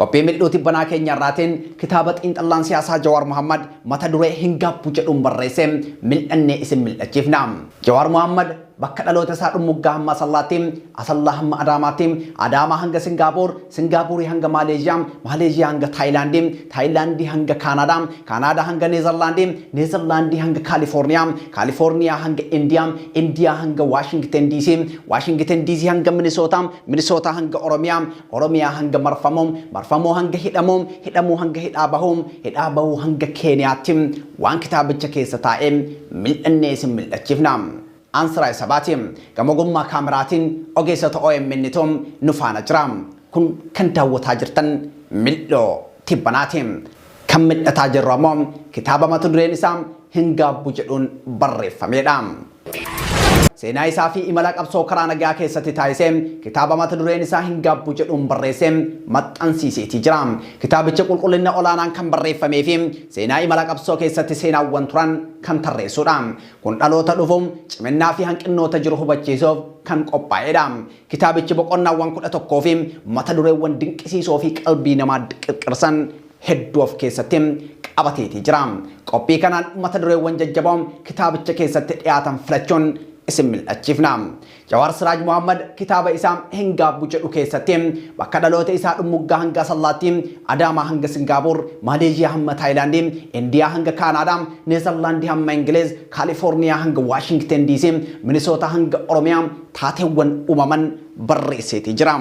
qophii mil'uuti banaa keenya irraatiin kitaaba xiinxallaan siyaasaa Jawaar Mohammad mata duree hin gaabbu jedhuun barreesse mil'annee isin mil'achiifna. Jawaar Mohammad bakka dhaloota isaa Dhummuggaa hamma Asallaatti, Asallaa hamma Adaamaatti, Adaamaa hanga Singaapoor, Singaaporii hanga Maaleeziyaa, Maaleeziyaa hanga Taayilaandii, Taayilaandii hanga Kaanaadaa, Kaanaadaa hanga Neezerlaandii, Neezerlaandii hanga Kaalifoorniyaa, Kaalifoorniyaa hanga Indiyaa, Indiyaa hanga Waashingten DC, Waashingten DC hanga Minisootaa, Minisootaa hanga Oromiyaa, Oromiyaa hanga Marfamoo, Marfamoo hanga Hidhamoo, Hidhamoo hanga Hidhaabahoo, Hidhaabahoo hanga Keeniyaatti waan kitaabicha keessa taa'ee mil'annee isin mil'achiifna. Ansara Sabatim, Gamogumma Kameratin, Ogesato OMN Tom, Nufana Jram, Kun Kantawata Jirtan, Millo, Tibanatim, Kamit Atajer Ramom, Kitaba Matudrenisam, Hinga Bujetun, Barre Famedam. Seenaa isaa fi imala qabsoo karaa nagaa keessatti taasisee kitaaba mata dureen isaa hin gaabbu jedhuun barreessee maxxansiiseetii jira. Kitaabicha qulqullina olaanaan kan barreeffamee fi seenaa imala qabsoo keessatti seenaawwan turan kan tarreessudha. Kun dhaloota dhufuun ciminaa fi hanqinnoota jiru hubachiisuuf kan qophaa'edha. Kitaabichi boqonnaawwan 11 fi mata dureewwan dinqisiisoo fi qalbii namaa qiqqirsan hedduu of keessatti qabateetii jira. Qophii kanaan mata dureewwan jajjaboon kitaabicha keessatti dhiyaatan filachuun isin mil'achiifna. Jawaar Siraaj Mohammad kitaaba isaa hin gaabbu jedhu keessatti bakka dhaloota isaa Dhummuggaa hanga Asallaatti, Adaamaa hanga Singaapoor, Maaleeziyaa hamma Taayilaandii, Indiyaa hanga Kaanaadaa, Neezerlaandii hamma Ingiliz, Kaalifoorniyaa hanga Waashingten DC, Minisootaa hanga Oromiyaa taateewwan uumaman barreesseetii jira.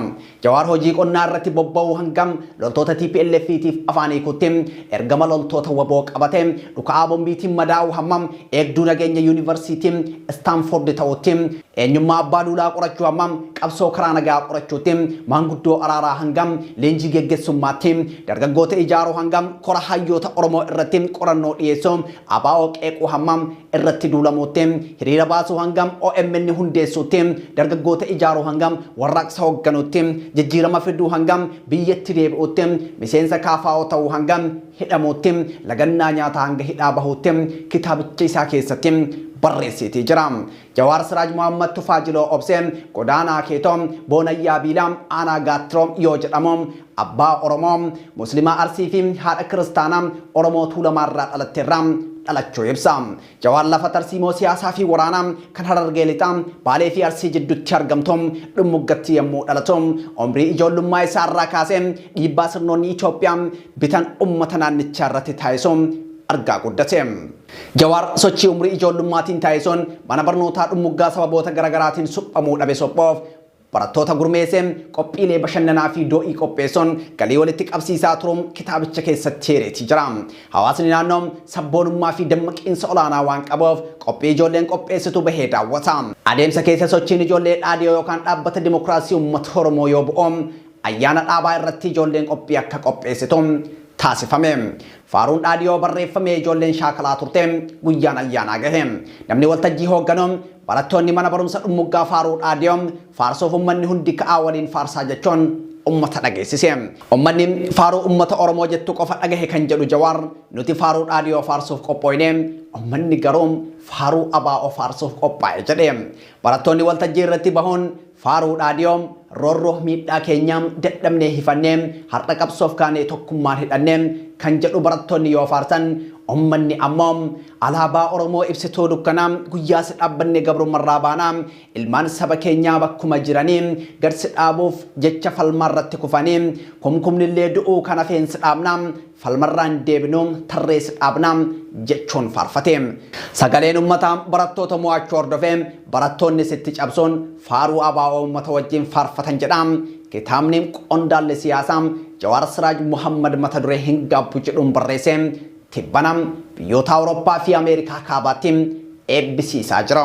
Jawaar hojii qonnaa irratti bobba'uu hangam loltoota TPLFtiif afaan hiikutti ergama loltoota waboo qabate dhukaa bombiitiin madaa'uu hammam eegduu nageenya yuunivarsiitii Stanford ta'utti eenyummaa abbaa duulaa qorachuu hammam qabsoo karaa nagaa qorachuutti maanguddoo araaraa hangam leenjii geggeessummaatti dargaggoota ijaaruu hangam kora hayyoota Oromoo irratti qorannoo dhiyeessuu abaa'oo qeequu hammam irratti duulamuutti hiriira baasuu hangam OMN hundeessuutti dargaggoota ijaaruu hangam warraaqsa hoogganuutti jijjiirama fiduu hangam biyyatti deebi'uutti miseensa kaafaa'oo ta'uu hangam hidhamuutti lagannaa nyaataa hanga hidhaa bahuutti kitaabicha isaa keessatti barreesseetii jira. Jawaar Siraaj Mohammad Tufaajiloo Obsee Godaanaa Keetoo Boonayyaa Biilaa Aanaa Gaattiroo yoo jedhamu abbaa Oromoo Muslimaa Arsii fi haadha Kiristaanaa Oromoo Tuulamaarraa dhalatteerraa dhalachuu ibsa. Jawaar lafa tarsiimoo siyaasaa fi waraanaa kan Harargee lixaa Baalee fi Arsii jidduutti argamtu Dhummuggatti yommuu dhalatu umrii ijoollummaa isaa irraa kaasee dhiibbaa sirnoonni Itoophiyaa bitan uummata naannichaa irratti taasisu argaa guddate. Jawaar sochii umrii ijoollummaatiin taasisuun mana barnootaa Dhummuggaa sababoota garaagaraatiin suphamuu dhabe sophoof barattoota gurmeessee qophiilee bashannanaa fi do'ii qopheessuun galii walitti qabsiisaa turuun kitaabicha keessatti hireetii jira. Hawaasni naannoo sabboonummaa fi dammaqiinsa olaanaa waan qabuuf qophii ijoolleen qopheessitu bahee daawwata. Adeemsa keessa sochiin ijoollee dhaadhiyoo yookaan dhaabbata dimokiraasii uummata Oromoo yoo bu'u ayyaana dhaabaa irratti ijoolleen qophii akka qopheessitu taasifame. Faaruun dhaadhiyoo barreeffamee ijoolleen shaakalaa turte guyyaan ayyaanaa gahe. Namni waltajjii hoogganu barattoonni mana barumsa Dhummuggaa faaruu dhaadhiyoo faarsoof uummanni hundi ka'aa waliin faarsaa jechuun ummata dhageessise. Uummanni faaruu ummata Oromoo jettu qofa dhagahe kan jedhu Jawaar nuti faaruu dhaadhiyoo faarsuuf qophoofne uummanni garuu faaruu abaa'oo faarsuuf qophaa'e jedhe. Barattoonni waltajjii irratti bahuun faaruu dhaadhiyoo roorroo miidhaa keenyaa dadhabnee hifannee har'a qabsoof kaanee tokkummaan hidhannee kan jedhu barattoonni yoo faarsan ummanni ammoo alaabaa Oromoo ibsituu dukkanaa guyyaa si dhaabbanne gabrummarraa baanaa ilmaan saba keenyaa bakkuma jiranii garsi dhaabuuf jecha falmarratti kufanii kumkumnillee du'uu kana feensi dhaabnaa falmarraan deebinuu tarreessi dhaabnaa jechuun faarfate. Sagaleen ummataa barattoota mo'achuu hordofee barattoonni sitti cabsuun faaruu abaa'oo ummata wajjin faarfatan jedha. Kitaabni qondaalli siyaasaa Jawaar Siraaj Mohammad mata duree hin gaabbu jedhuun barreesse tibbanam biyyoota Awurooppaa fi Ameerikaa kaabaatti eebbisiisaa jira.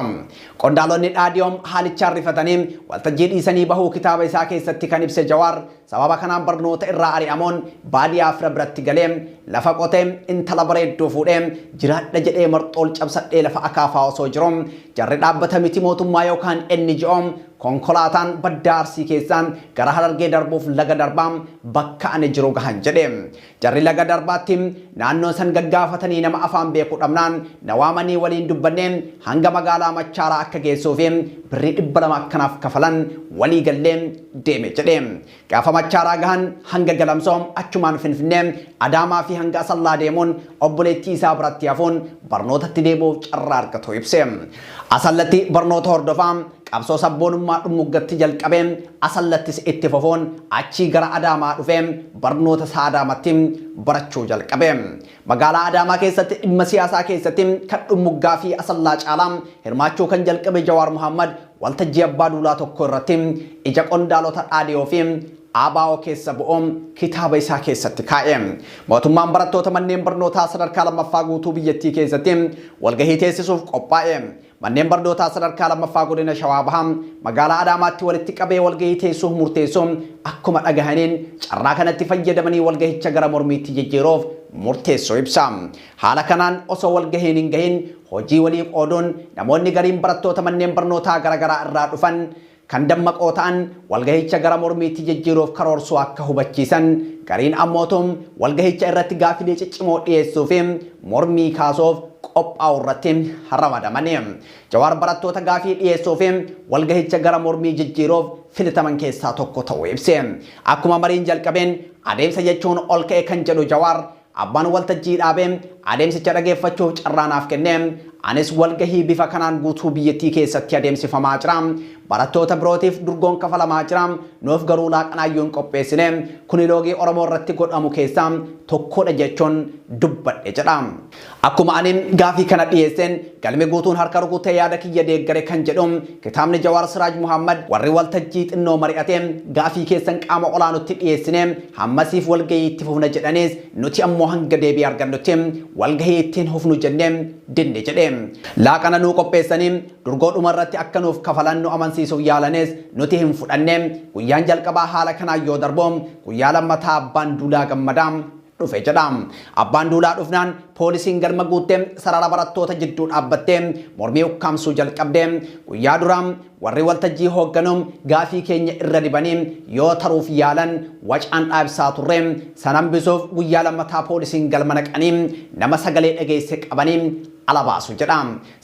Qondaalonni dhaadhiyoom haalichaan rifatanii waltajjii dhiisanii bahuu kitaaba isaa keessatti kan ibse Jawaar sababa kanaan barnoota irraa ari'amuun baadiyyaa fira biratti galee lafa qotee intala bareedduu fuudhee jiraadha jedhee marxool cabsadhee lafa akaafaa osoo jiru jarri dhaabbata miti mootummaa yookaan NGO konkolaataan baddaa Arsii keessaan gara Harargee darbuuf laga darbaa bakka ani jiru gahan jedhe. Jarri laga darbaatti naannoo san gaggaafatanii nama afaan beeku dhabnaan na waamanii waliin dubbannee hanga magaalaa Machaaraa akka geessuuf birrii 200 akkanaaf kafalan walii gallee deeme jedhe. Gaafa Machaaraa gahan hanga Galamsoo achumaan Finfinnee Adaamaa fi hanga Asallaa deemuun obboleettii isaa biratti hafuun barnootatti deebi'uuf carraa argatu ibse. Asallatti barnoota hordofaa qabsoo sabboonummaa dhumuggatti jalqabee Asallattis itti fufuun achii gara Adaamaa dhufee barnoota isaa Adaamatti barachuu jalqabe. Magaalaa Adaamaa keessatti dhimma siyaasaa keessatti kan dhumuggaa fi Asallaa caalaa hirmaachuu kan jalqabe Jawaar Muhammad waltajjii abbaa duulaa tokko irratti ija qondaalota dhaadhiyoo fi ABO keessa bu'uun kitaaba isaa keessatti kaa'e. Mootummaan barattoota manneen barnootaa sadarkaa lammaffaa guutuu biyyattii keessatti walgahii teessisuuf qophaa'e. Manneen barnootaa sadarkaa lammaffaa godina Shawaa Bahaa magaalaa Adaamaatti walitti qabee walgahii teessuuf murteessuun akkuma dhagahaniin carraa kanatti fayyadamanii walgahicha gara mormiitti jijjiiruuf murteessuu ibsa. Haala kanaan osoo walgahiin hin gahin hojii walii qooduun namoonni gariin barattoota manneen barnootaa garaagaraa irraa dhufan kan dammaqoo ta'an walgahicha gara mormiitti jijjiiruuf karoorsuu akka hubachiisan gariin ammootum walgahicha irratti gaafilee ciccimoo dhiyeessuu fi mormii kaasuuf qophaa'u irratti ramadamani. Jawaar barattoota gaafii dhiyeessuu fi walgahicha gara mormii jijjiiruuf filataman keessaa tokko ta'uu ibse. Akkuma mariin jalqabeen adeemsa jechuun ol ka'e kan jedhu Jawaar abbaan waltajjii dhaabee adeemsicha dhageeffachuuf carraa naaf kenne. Anis walgahii bifa kanaan guutuu biyyattii keessatti adeemsifamaa jira. Barattoota birootiif durgoon kafalamaa jira. Nuuf garuu laaqanaayyuun qopheessine kuni loogii Oromoo irratti godhamu keessaa tokkodha jechuun dubbadhe jedha. Akkuma ani gaafii kana dhiyeesseen galmi guutuun harka rukutee yaada kiyya deeggare kan jedhu kitaabni Jawaar Siraaj Muhammad warri waltajjii xinnoo mari'atee gaafii keessan qaama olaanutti dhiyeessine hammasiif walgahii itti fufna jedhanis nuti ammoo hanga deebii argannutti walgahii ittiin hufnu jennee dinne jedhe. Laaqana nuu qopheessanii durgoodhuma irratti akka nuuf kafalan nu amansiisuuf yaalanes nuti hin fudhanne. Guyyaan jalqabaa haala kanaan yoo darbu guyyaa lammataa abbaan duulaa gammadaa dhufe jedha. Abbaan duulaa dhufnaan poolisiin galma guuttee sarara barattoota jidduu dhaabbattee mormii ukkaamsuu jalqabde. Guyyaa duraa warri waltajjii hoogganuun gaafii keenya irra dibanii yoo taruuf yaalan wacaan dhaabsaa turre. Sanambisuuf guyyaa lammataa poolisiin galma naqanii nama sagalee dhageesse qabanii alabaasu jedha.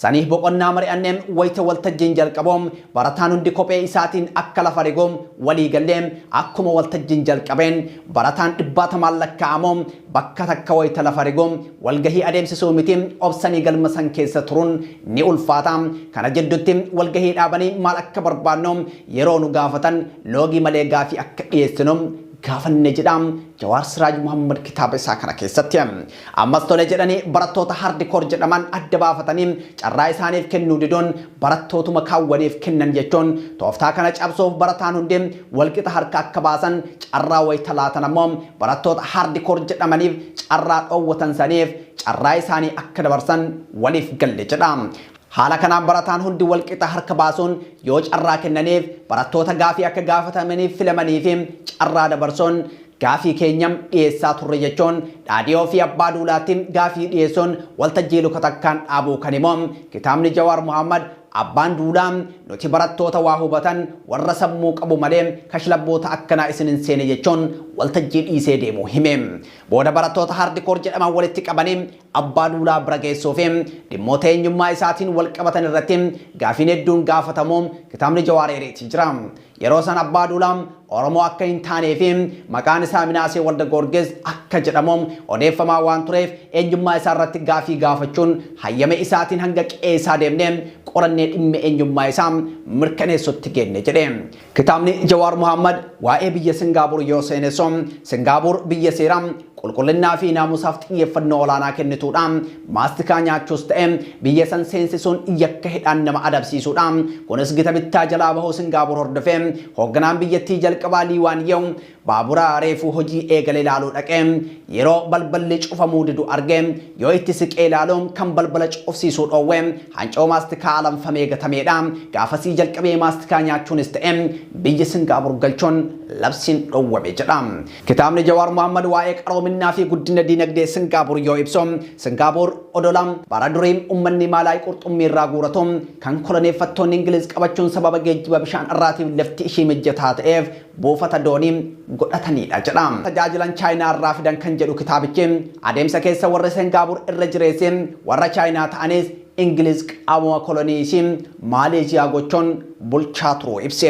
Saniif boqonnaa mari'anneen wayita waltajjiin jalqabuun barataan hundi kophee isaatiin akka lafa rigu walii gallee akkuma waltajjiin jalqabeen barataan 100 lakkaa'amuun bakka takka wayita lafa rigu walgahii adeemsisuu miti obsanii galma san keessa turuun ni ulfaata. Kana jidduutti walgahii dhaabanii maal akka barbaannu yeroo nu gaafatan loogii malee gaafii akka dhiyeessinu gaafanne jedha Jawaar Siraaj Muhammad kitaaba isaa kana keessatti. Ammas tole jedhanii barattoota hardikoor jedhaman adda baafatanii carraa isaaniif kennuu diduun barattootuma kaawwaniif kennan jechuun tooftaa kana cabsuuf barataan hundi walqixa harka akka baasan carraa wayita laatan ammoo barattoota hardikoor jedhamaniif carraa dhoowwatan saniif carraa isaanii akka dabarsan waliif galle jedha. Haala kanaan barataan hundi walqixa harka baasuun yoo carraa kennaniif barattoota gaafii akka gaafatamaniif filamanii fi carraa dabarsuun gaafii keenyam dhiyeessaa turre jechuun dhaadhiyoo fi abbaa duulaatti gaafii dhiyeessuun waltajjii luka takkaan dhaabuu kan himu kitaabni Jawaar Muhammad abbaan duulaa nuti barattoota waa hubatan warra sammuu qabu malee kashlabboota akkanaa isin hin seene jechuun waltajjii dhiisee deemu hime. Booda barattoota hardikoor jedhaman walitti qabanii abbaa duulaa bira geessuuf dhimmoota eenyummaa isaatiin wal qabatan irratti gaafiin hedduun gaafatamu kitaabni Jawaar eereetii jira. Yeroo san abbaa duulaa Oromoo akka hin taanee fi maqaan isaa Minaasee Walda Goorges akka jedhamu odeeffamaa waan tureef eenyummaa isaa irratti gaafii gaafachuun hayyama isaatiin hanga qe'ee isaa deemnee qorannee dhimma eenyummaa isaa mirkaneessutti geenne jedhe. Kitaabni Jawaar Muhammad waa'ee biyya Singaabuur yoo seenessu Singaabuur biyya seeraa qulqullinnaa fi naamusaaf xiyyeeffannoo olaanaa kennituudha. Maastikaa nyaachuus ta'e biyya san seensisuun yakka hidhaan nama adabsiisuudha. Kunis gita bittaa jalaa bahuu Singaabuur hordofee hoogganaan biyyattii jalqabaa Lii Kuan Yew baabura reefuu hojii eegale ilaaluu dhaqee yeroo balballi cufamuu didu argee yoo itti siqee ilaaluun kan balbala cufsiisuu dhoowwe hancoo maastikaa alanfamee gatameedha. Gaafasii jalqabee maastikaa nyaachuunis ta'e biyya Singaabuur galchuun labsiin dhoowwame jedha. Kitaabni Jawaar Muhammad waa'ee qaroomina qaroominaa fi guddina diinagdee Singaapoor yoo ibsu Singaapoor odolam bara duriim ummanni maalaa qurxummii irraa guuratu kan koloneeffattoonni Ingiliz qabachuun sababa geejjiba bishaan irraatiif lafti ishee mijataa ta'eef buufata doonii godhatanidha jedha. Tajaajilan Chaayinaa irraa fidan kan jedhu kitaabichi adeemsa keessa warra Singaapoor irra jireesse warra Chaayinaa ta'anis Ingiliz qaama koloniisii Maaleeziyaa gochuun bulchaa turuu ibse.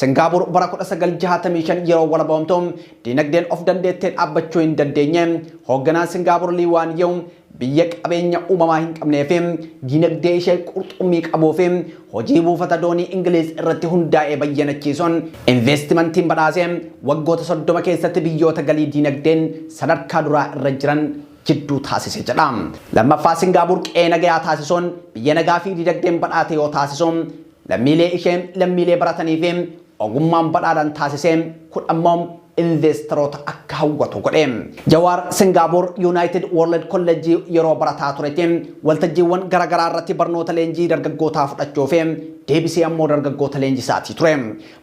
Singaapoor bara 1965 yeroo walabamtu diinagdeen of dandeettee dhaabbachuu hin dandeenye hoogganaan Singaapoor Lee Kuan Yew biyya qabeenya uumamaa hin qabnee fi diinagdee ishee qurxummii qabuu fi hojii buufata doonii Ingiliz irratti hundaa'ee bayyanachiisuun investimentiin badhaasee waggoota 30 keessatti biyyoota galii diinagdeen sadarkaa duraa irra jiran jidduu taasise jedha. Lammaffaa Singaapoor qe'ee nagaa taasisuun biyya nagaa fi diinagdeen badhaate yoo taasisuun lammiilee ishee lammiilee baratanii fi ogummaan badhaadhaan taasisee kun ammoo investoroota akka hawwatu godhe. Jawaar Singaapoor United World College yeroo barataa turetti waltajjiiwwan garaagaraa irratti barnoota leenjii dargaggootaa fudhachuu fi deebisee ammoo dargaggoota leenjisaatii ture.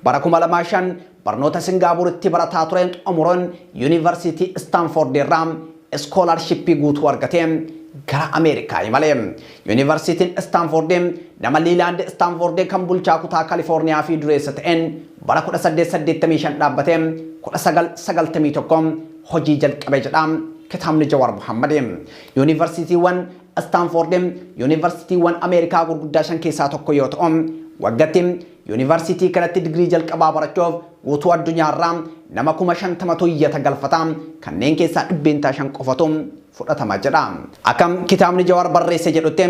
Bara 2005 barnoota Singaaporitti barataa ture xumuroon University Stanford irraa scholarship guutuu argatee gara Ameerikaa imale. University Stanford nama Leland Stanford kan bulchaa kutaa Californiyaa fi dureessa ta'een bara 1885 dhaabbatee 1991 hojii jalqabe jedha kitaabni Jawaar Mohammad. Universitywan Stanford Universitywan Ameerikaa gurguddaa shan keessaa tokko yoo ta'u waggaatti University kanatti digrii jalqabaa barachuuf guutuu addunyaarraa nama 50,000tu iyyata galfata kanneen keessaa 500 qofatu fudhatama jedha. Akkam kitaabni Jawaar barreesse jedhutti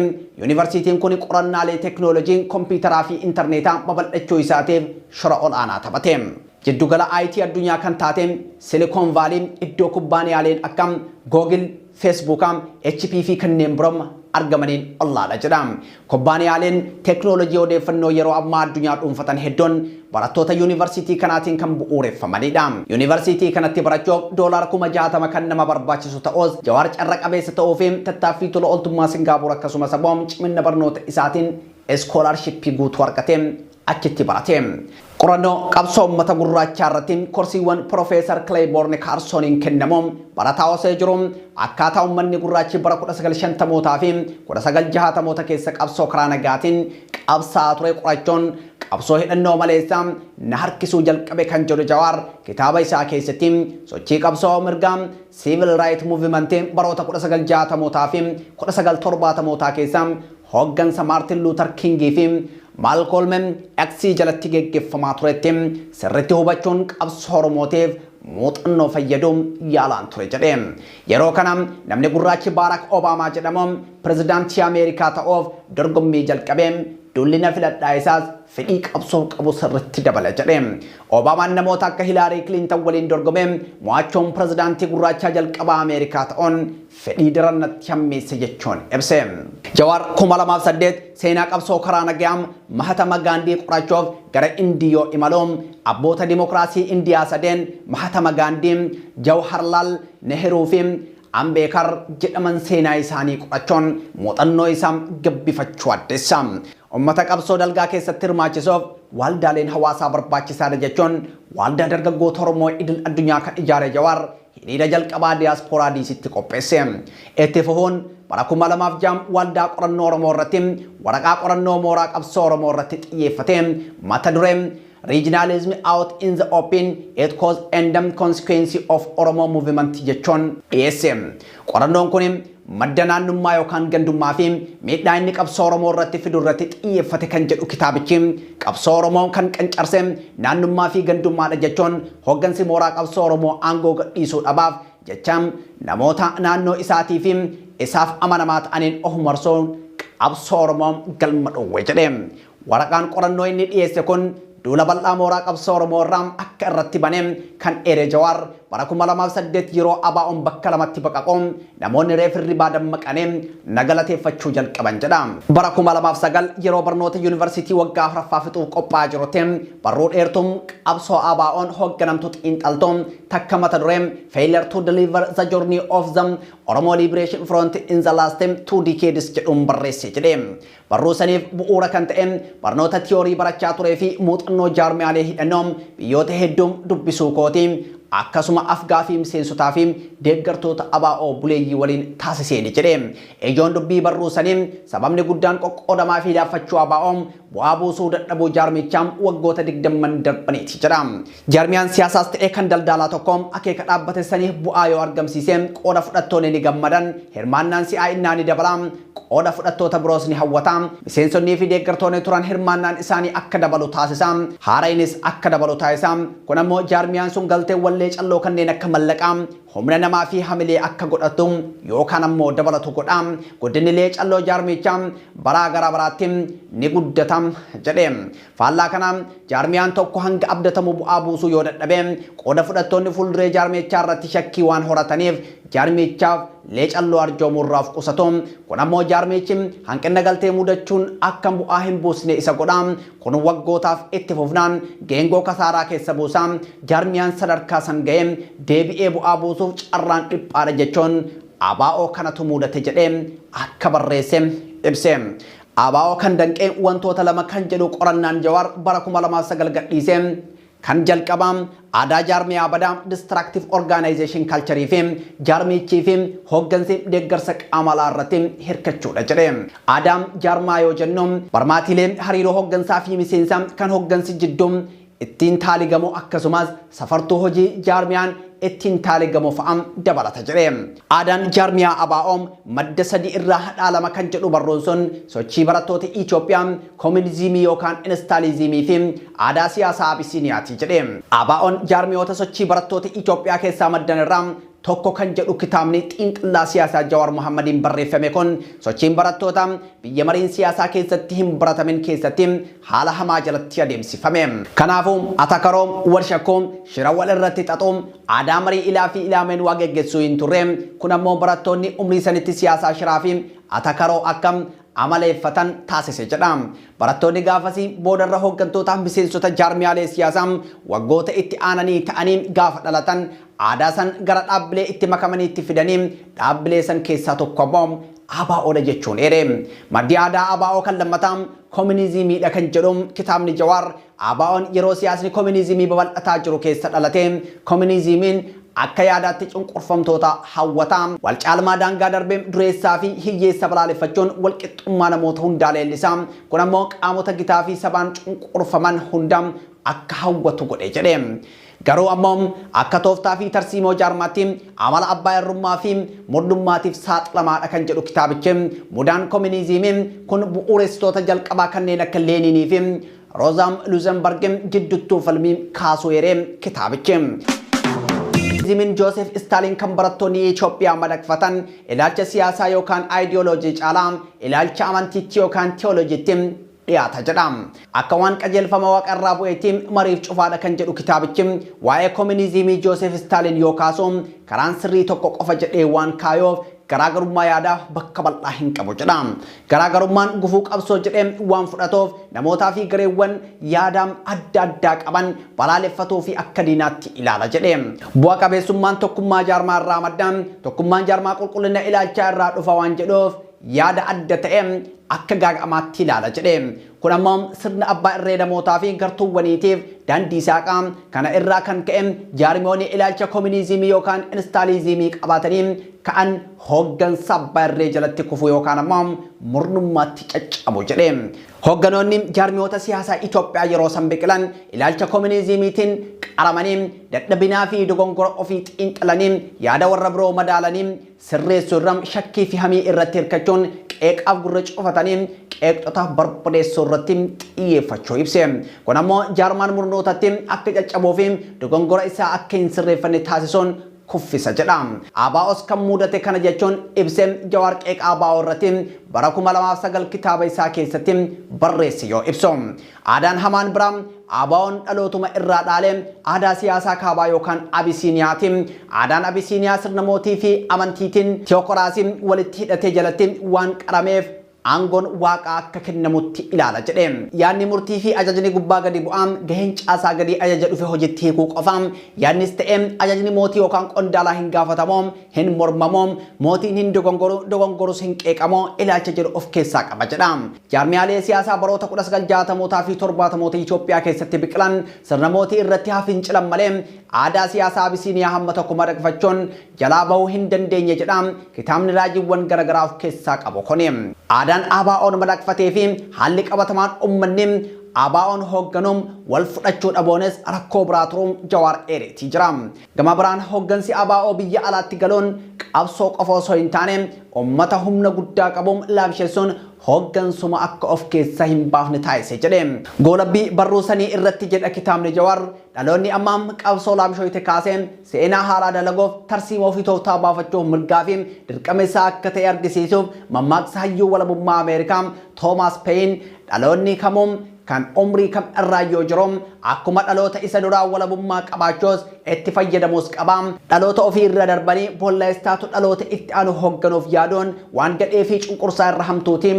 Universitiin kun qorannaalee teknoolojii kompiitaraa fi intarneetaa babal'achuu isaatiif shoora olaanaa taphate. Jiddugala IT addunyaa kan taate Silicon Valley iddoo kubbaaniyaaleen akka Google, Facebook, HP fi kanneen biroo argamaniin ollaadha jedha. Kubbaaniyaaleen teknoolojii odeeffannoo yeroo ammaa addunyaa dhuunfatan hedduun barattoota Universitii kanaatiin kan bu'uureffamanidha. Universitii kanatti barachuuf $60,000 kan nama barbaachisu ta'us Jawaar carra qabeessa ta'uu fi tattaaffii tola ooltummaa Singaapoor akkasumas ammoo cimina barnoota isaatiin scholarship guutuu argatee achitti barate. Qorannoo qabsoo uummata gurraachaa irratti korsiiwwan Profeesar Claiborne Carsoniin kennamu barataa osoo jiru akkaataa uummanni gurraachi bara 1950mootaa fi 1960moota keessa qabsoo karaa nagaatiin qabsaa ture qorachuun qabsoo hidhannoo maleessa na harkisuu jalqabe kan jedhu Jawaar kitaaba isaa keessatti sochii qabsoo mirgaa Civil Rights Movement baroota 1960mootaa fi 1970mootaa keessa hooggansa Martin Luther King fi Malcolm X jalatti geggeeffamaa turetti sirriitti hubachuun qabsoo Oromootiif muuxannoo fayyaduu yaalaan ture jedhe. Yeroo kana namni gurraachi Barack Obama jedhamu pirezidaantii Ameerikaa ta'uuf dorgommii jalqabee dullina filadhaa isaas fedhii qabsoo qabu sirriitti dabala jedhe. Obamaan namoota akka Hillary Clinton waliin dorgomee mo'achuun pirezidaantii gurraachaa jalqabaa Ameerikaa ta'uun fedhii darannatti hammeesse jechuun ibse. Jawaar 2008 seenaa qabsoo karaa nagaa Mahatma Gandhi qorachuuf gara Indiyoo imaluun abboota dimokiraasii Indiyaa sadeen Mahatma Gandhi, Jawaharlal Nehru fi Ambedkar jedhaman seenaa isaanii qorachuun muuxannoo isaa gabbifachuu addeessa. Uummata qabsoo dalgaa keessatti hirmaachisuuf waldaaleen hawaasaa barbaachisaadha jechuun waldaa dargaggoota Oromoo idil addunyaa kan ijaare Jawaar hiriira jalqabaa diiyaaspooraa diisitti qopheesse. Itti fufuun bara 2006 waldaa qorannoo Oromoo irratti waraqaa qorannoo mooraa qabsoo Oromoo irratti xiyyeeffate mata dureen Regionalism out in the open, it cause and consequence of Oromo movement jechuun dhiyeesse. Qorannoon kun madda naannummaa yookaan gandummaa fi miidhaa inni qabsoo Oromoo irratti fidu irratti xiyyeeffate kan jedhu kitaabichi qabsoo Oromoo kan qancarse naannummaa fi gandummaadha jechuun hooggansi mooraa qabsoo Oromoo aangoo gadhiisuu dhabaaf jechaan namoota naannoo isaatii fi isaaf amanamaa ta'aniin of marsuun qabsoo Oromoo galma dhowwe jedhe. Waraqaan qorannoo inni dhiyeesse kun duula bal'aa mooraa qabsoo Oromoo irraa akka irratti bane kan eere Jawaar bara 2008 yeroo ABO'n bakka lamatti baqaqoon namoonni reefirri baadammaqanii nagalateeffachuu jalqaban jedha. Bara 2009 yeroo barnoota Yuunivarsiitii waggaa afuraffaa fixuuf qophaa'aa jirutti barruu dheertuun qabsoo ABO'n hoogganamtu xiinxaltuun takka mata dureen Failure to Deliver the Journey of the Oromo Liberation Front in the Last 2 Decades jedhuun barreesse jedhe. Barruu saniif bu'uura kan ta'e barnoota tiyoorii barachaa turee fi muuxannoo jaarmiyaalee hidhannoo biyyoota hedduun dubbisuu kooti akkasuma afgaa fi miseensotaa fi deeggartoota ABO buleeyyii waliin taasisee ni jedhe. Ijoon dubbii barruu sanii sababni guddaan qoqqoodamaa fi laaffachuu ABO bu'aa buusuu dadhabuu jaarmichaa waggoota 20 darbaniiti jedha. Jaarmiyaan siyaasaas ta'ee kan daldalaa tokko akeeka dhaabbate sanii bu'aa yoo argamsiise qooda fudhattoonni ni gammadan, hirmaannaan si'aa ni dabala, qooda fudhattoota biroos ni hawwata. Miseensonnii fi deeggartoonni turan hirmaannaan isaanii akka dabalu taasisa. Haaraanis akka dabalu taasisa. Kun ammoo jaarmiyaan sun galteewwan leecalloo kanneen akka mallaqaa, humna namaa fi hamilee akka godhatu yookaan ammoo dabalatu godha. Guddinni leecalloo jaarmichaa baraa gara baraatti ni guddata jedhe. Faallaa kana jaarmiyaan tokko hanga abdatamu bu'aa buusuu yoo dadhabe qooda fudhattoonni fuulduree jaarmichaa irratti shakkii waan horataniif jaarmichaaf leecalloo arjoomuurraaf qusatu. Kun ammoo jaarmichi hanqina galtee mudachuun akka bu'aa hin buusne isa godha. Kun waggootaaf itti fufnaan geengoo kasaaraa keessa buusa. Jaarmiyaan sadarkaa san ga'e deebi'ee bu'aa buusuuf carraan dhiphaadha jechuun ABO kanatu mudate jedhee akka barreesse ibse. ABO kan danqee wantoota lama kan jedhu qorannaan Jawaar bara 2009 gadhiise. Kan jalqabaa aadaa jaarmiyaa badaa distructive organization culture fi jaarmichii fi hooggansi deeggarsa qaamalaa irratti hirkachuudha jedhe. Aadaan jaarmaa yoo jennu barmaatilee hariiroo hooggansaa fi miseensaa kan hooggansi jidduu ittiin taaligamu akkasumas safartuu hojii jaarmiyaan ittiin taaligamu fa'aa dabalata jedhe. Aadaan jaarmiyaa ABO madda sadii irraa dhaalama kan jedhu barruun sun sochii barattoota Itoophiyaa koominizimii yookaan instaalizimii fi aadaa siyaasaa Abisiiniyaati jedhe. ABO'n jaarmiyoota sochii barattoota Itoophiyaa keessaa maddan irraa tokko kan jedhu kitaabni xiinxallaa siyaasaa Jawaar Mohammadiin barreeffame kun sochiin barattoota biyya mariin siyaasaa keessatti hin baratamin keessatti haala hamaa jalatti adeemsifame. Kanaafuu atakaroom warshakoom shira wal irratti xaxuum aadaa marii ilaa fi ilaameen waa geggeessuu hin turre. Kun ammoo barattoonni umrii sanitti siyaasaa shiraa fi atakaroo akkam amaleeffatan taasise jedha. Barattoonni gaafasii boodarra hooggantoota miseensota jaarmiyaalee siyaasaa waggoota itti aananii ta'anii gaafa dhalatan aadaa san gara dhaabbilee itti makamanii itti fidanii dhaabbilee san keessaa tokko ammoo ABO'dha jechuun eere. Maddi aadaa ABO kan lammataa koominizimiidha kan jedhu kitaabni Jawaar ABO'n yeroo siyaasni koominizimii babal'ataa jiru keessa dhalate. Koominizimiin akka yaadaatti cunqurfamtoota hawwataa wal caalmaa daangaa darbee dureessaa fi hiyyeessa balaaleffachuun wal qixxummaa namoota hundaa leellisa. Kun ammoo qaamota gitaa fi sabaan cunqurfaman hunda akka hawwatu godhe jedhe. Garuu ammoo akka tooftaa fi tarsiimoo jaarmaatti amala abbaa irrummaa fi murdummaatiif saaxilamaadha kan jedhu kitaabichi. Mudaan koominizimii kun bu'uureessitoota jalqabaa kanneen akka Leeninii fi Roza Luxemburg gidduutti falmii kaasuu eeree kitaabichi. Zimin Joseph Stalin kan barattoonni Itoophiyaa madaqfatan ilaalcha siyaasaa yookaan ideoloojii caalaa ilaalcha amantiitti yookaan teolojiitti dhiyaata jedha. Akka waan qajeelfama waaqarraa bu'eetti mariif cufaadha kan jedhu kitaabichi waa'ee koominizimii Joseph Stalin yoo kaasu karaan sirrii tokko qofa jedhee waan kaayoof garaagarummaa yaadaa bakka bal'aa hin qabu jedha. Garaagarummaan gufuu qabsoo jedhee waan fudhatuuf namootaa fi gareewwan yaadaa adda addaa qaban balaaleffatuu fi akka diinaatti ilaala jedhe. Bu'a qabeessummaan tokkummaa jaarmaa irraa madda. Tokkummaan jaarmaa qulqullina ilaalchaa irraa dhufa waan jedhuuf yaada adda ta'e akka gaaga'amaatti ilaala jedhe. Kun ammoo sirna abbaa irree namootaa fi gartuuwwaniitiif daandii saaqaa. Kana irraa kan ka'e jaarmiyoonni ilaalcha koominizimii yookaan instaalizimii qabaatanii ka'an hooggansa abbaa irree jalatti kufu yookaan ammoo murnummaatti caccabu jedhe. Hoogganoonni jaarmiyoota siyaasaa Itoophiyaa yeroo san biqilan ilaalcha koominizimiitiin qaramanii dadhabinaa fi dogongora ofii xiinxalanii yaada warra biroo madaalanii sirreessuu irra shakkii fi hamii irratti hirkachuun qeeqaaf gurra cufatanii qeeqxota barbadeessuu irratti xiyyeeffachuu ibse. Kun ammoo jaarmaan murnootatti akka caccabuu fi dogongora isaa akka hin sirreeffanne taasisuun kuffisa jedha. ABO's kan mudate kana jechuun ibse Jawaar qeeqa ABO irratti bara 2009 kitaaba isaa keessatti barreesse yoo ibsu. Aadaan hamaan biraa ABO'n dhalootuma irraa dhaale aadaa siyaasaa kaabaa yookaan Abisiiniyaati. Aadaan Abisiiniyaa sirna mootii fi amantiitiin teokiraasii walitti hidhatee jalatti waan qarameef aangoon waaqa akka kennamutti ilaala jedhe. Yaadni murtii fi ajajni gubbaa gadi bu'aan gaheen caasaa gadi ajaja dhufe hojiitti hiikuu qofaam yaadnis ta'e ajajni mootii yookaan qondaalaa hin gaafatamoo hin mormamoo mootiin hin dogongorus hin qeeqamoo ilaalcha jedhu of keessaa qaba jedha. Jaarmiyaalee siyaasaa baroota 1960mootaa fi 70moota Itoophiyaa keessatti biqilan sirna mootii irratti hafincilan malee aadaa siyaasaa Abisiiniyaa hamma tokko madaqfachuun jalaa bahuu hin dandeenye jedha. Kitaabni raajiiwwan garaagaraa of keessaa qabu kuni. Aadaan ABO'n madaqfatee fi haalli qabatamaan uummanni ABO'n hoogganuun wal fudhachuu dhaboones rakkoo biraa turuun Jawaar eereetii jira. Gama biraan hooggansi ABO biyya alaatti galuun qabsoo qofa osoo hin taane uummata humna guddaa qabuun laamsheessuun hooggansuma akka of keessaa hin baafne taasise jedhe. Goolabbii barruu sanii irratti jedha kitaabni Jawaar dhaloonni ammaam qabsoo laamshooyte kaasee seenaa haaraa dalaguuf tarsiimoo fi tooftaa baafachuuf mirgaa fi dirqama isaa akka ta'e argisiisuuf mammaaksa hayyuu walabummaa Ameerikaa Toomaas Peeyin dhaloonni kamuun kan umrii kam irraa yoo jiru akkuma dhaloota isa duraa walabummaa qabaachuus itti fayyadamuus qaba. Dhaloota ofii irra darbanii boolleessaatu dhaloota itti aanu hoogganuuf yaaduun waan gadhee fi cunqursaa irra hamtuuti.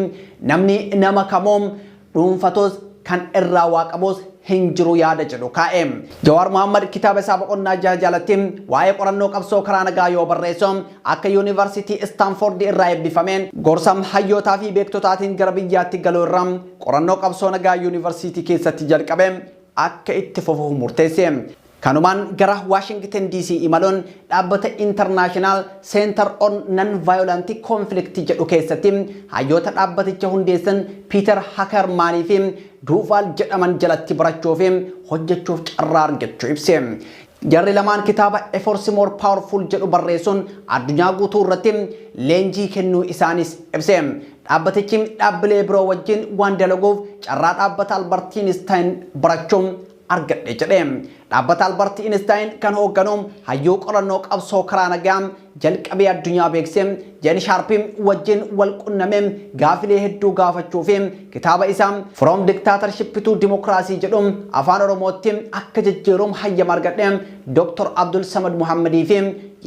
Namni nama kamuun dhuunfatus kan irraa waa qabus hin jiru yaada jedhu kaa'e. Jawaar Mohammad kitaaba isaa boqonnaa jalatti waa'ee qorannoo qabsoo karaa nagaa yoo barreessu akka yuunivarsiitii Istaanford irraa eebbifameen gorsa hayyootaa fi beektotaatiin gara biyyaatti galuu irra qorannoo qabsoo nagaa yuunivarsiitii keessatti jalqabe akka itti fufuuf murteesse. Kanumaan gara Washington DC imaluun dhaabbata International Center on Non-Violent Conflict jedhu keessatti hayyoota dhaabbaticha hundeessan Peter Hackermanii fi Duval jedhaman jalatti barachuu fi hojjechuuf carraa argachuu ibse. Jarri lamaan kitaaba A Force More Powerful jedhu barreessuun addunyaa guutuu irratti leenjii kennuu isaanis ibse. Dhaabbatichi dhaabbilee biroo wajjin waan dalaguuf carraa dhaabbata Albert Einstein barachuun argadhe jedhe. Dhaabbata Albert Einstein kan hoogganu hayyuu qorannoo qabsoo karaa nagaa jalqabee addunyaa beeksise Jen Sharp wajjin wal qunnamee gaafilee hedduu gaafachuu fi kitaaba isaa From Dictatorship to Democracy jedhu afaan Oromootti akka jijjiiruuf hayyama argadhe Dr. Abdul Samad Muhammadii fi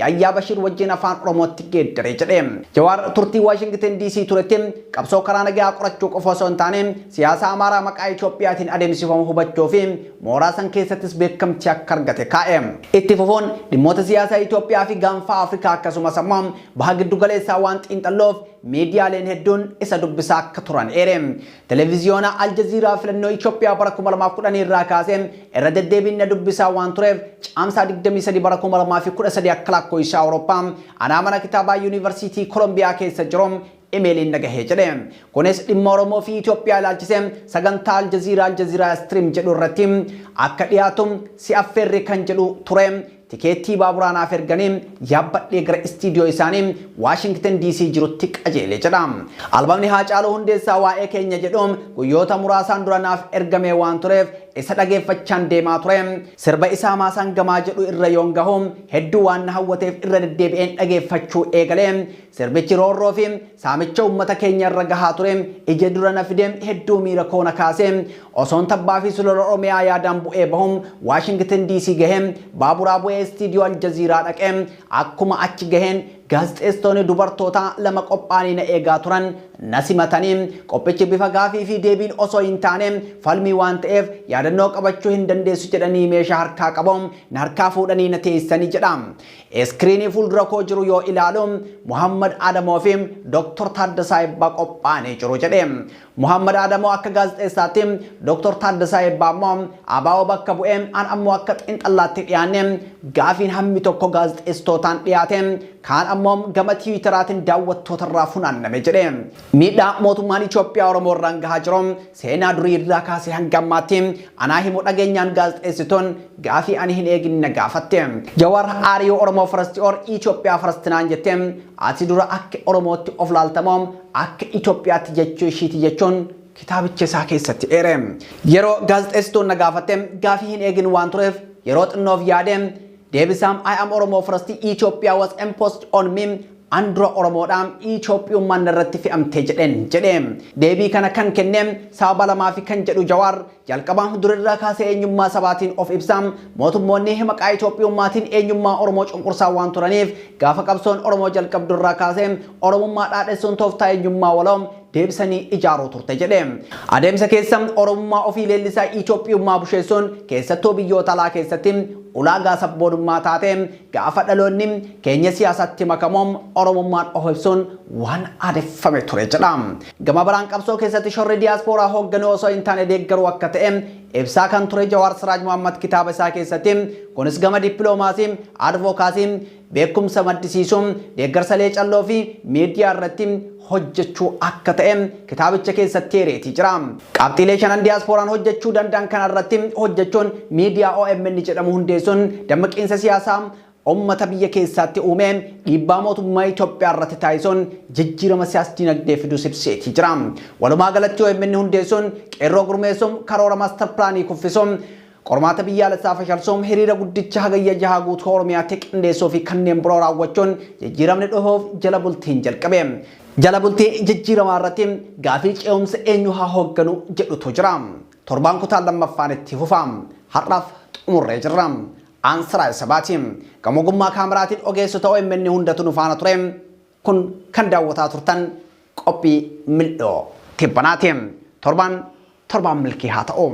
Yahyaa Bashir wajjin afaan Oromootti geeddare jedhe. Jawaar turtii Washington DC turetti qabsoo karaa nagaa qorachuu qofa osoo hin taane siyaasa Amaaraa maqaa Itoophiyaatiin adeemsifamu hubachuu fi mooraa san keessattis beekamtii akka argate kaa'e. Itti fufuun dhimmoota siyaasaa Itoophiyaa fi gaanfa Afrikaa akkasumas ammoo baha giddu galeessaa waan xiinxalloof miidiyaaleen hedduun isa dubbisaa akka turan eere. Televiziyoona Aljaziiraa filannoo Itoophiyaa bara 2010 irraa kaasee irra deddeebiin dubbisaa waan tureef caamsaa 23 bara 2013 akka lakkoofsa Awurooppaa ana mana kitaabaa Yuunivarsiitii Kolombiyaa keessa jiru emailiin nagahee jedhe. Kunis dhimma Oromoo fi Itoophiyaa ilaalchisee sagantaa Aljaziiraa Stream jedhu irratti akka dhiyaatu si affeerre kan jedhu ture. Tikeettii baaburaanaaf erganii yaabbadhee gara istiidiyoo isaanii Washington DC jirutti qajeele jedha. Albaamni Haacaaluu Hundeessaa waa'ee keenya jedhu guyyoota muraasaan dura naaf ergamee waan tureef isa dhageeffachaan deemaa ture. Sirba isaa maasaan gamaa jedhu irra yoon gahu hedduu waan na hawwateef irra deddeebi'een dhageeffachuu eegalee. Sirbichi roorroo fi saamicha uummata keenya irra gahaa ture. Ija dura na fidee hedduu miira koona kaasee osoon tabbaa fi sulula Oromiyaa yaadaan bu'ee bahuun Washington DC gahee baaburaa bu'ee istiidiyoo Aljaziiraa dhaqee akkuma achi gaheen gaazexeessitoonni dubartoota lama qophaa'anii na eegaa turan na simatanii qophichi bifa gaafii fi deebiin osoo hin taane falmii waan ta'eef yaadannoo qabachuu hin dandeessu jedhanii meeshaa harkaa qabuun na harkaa fuudhanii na teessanii jedha. Iskiriinii fuuldura koo jiru yoo ilaalu Muhammad Adamoo fi Dr. Taaddasaa Eebbaa qophaa'anii jiru jedhe. Muhammad Adamoo akka gaazexeessaatti Dr. Taaddasaa Eebbaa immoo ABO bakka bu'ee an ammoo akka xiinxallaatti dhiyaanne gaafiin hammi tokko gaazexeessitootaan dhiyaate kaan ammoo gama tiwiitaraatiin daawwattoota irraa funaanname jedhe. Miidhaa mootummaan Itoophiyaa Oromoo irraan gahaa jiru seenaa durii irraa kaasee hanga ammaatti anaa himu dhageenyaan gaazexeessitoon gaafii ani hin eeginne gaafatte. Jawaar Aariyoo Oromoo First or Itoophiyaa First naan jette ati dura akka Oromootti of laaltamoo akka Itoophiyaatti jechuu ishiiti jechuun kitaabicha isaa keessatti eere. Yeroo gaazexeessitoon na gaafatte gaafii hin eegin waan tureef yeroo xinnoof yaade deebisaan I am Oromoo First Ethiopia was imposed on me andra Oromoodhaan Itoophiyummaan irratti fe'amtee jedhe. Deebii kana kan kenne sababa lamaa fi kan jedhu Jawaar jalqabaan durirraa kaasee eenyummaa sabaatiin of ibsam mootummoonni maqaa Itoophiyummaatiin eenyummaa Oromoo cunqursaa waan turaniif gaafa qabsoon Oromoo jalqabdurraa kaasee Oromummaa dhaadheessuun tooftaa eenyummaa waloom deebisanii ijaaruu turte jedhe. Adeemsa keessa Oromummaa ofii leellisaa Itoophiyummaa busheessuun keessattuu biyyoota alaa keessatti ulaagaa sabboonummaa taate gaafa dhaloonni keenya siyaasatti makamuun Oromummaan of ibsuun waan aadeffame ture jedha. Gama biraan qabsoo keessatti shorri diyaaspooraa hoogganuu osoo hin taane deeggaruu akka ta'e ibsaa kan ture Jawaar Siraaj Muhammad kitaaba isaa keessatti kunis gama dippiloomaasii, advokaasii, beekumsa maddisiisuun deeggarsalee calloo fi miidiyaa irratti hojjechuu akka ta'e kitaabicha keessatti hireetii jira. Qabxiilee shanan diyaaspooraan hojjechuu danda'an kanarratti hojjechuun miidiyaa OMN jedhamu hundeessuun dammaqiinsa siyaasaa ummata biyya keessatti uumee dhiibbaa mootummaa Itoophiyaa irratti taasisuun jijjiirama siyaas dinagdee fidus ibseetii jira. Walumaa galatti OMN hundeessuun qeerroo gurmeessuun karoora maastar pilaanii kuffisuun qormaata biyyaalessaa fashalsuun hiriira guddicha hagayya jaha guutuu Oromiyaatti qindeessuu fi kanneen biroo raawwachuun jijjiiramni dhufuuf jala bultiin jalqabe. Jala bultii jijjiiramaa irratti gaafii ce'umsa eenyu haa hoogganu jedhutu jira. Torbaan kutaa lammaffaan itti fufa. Har'aaf xumurree jirra. Ansiraa Sabaati. Gama ogummaa kaameraatiin ogeessota OMN hundatu nu faana ture. Kun kan daawwataa turtan qophii mil'oo tibbanaati. Torbaan milkii haa ta'u.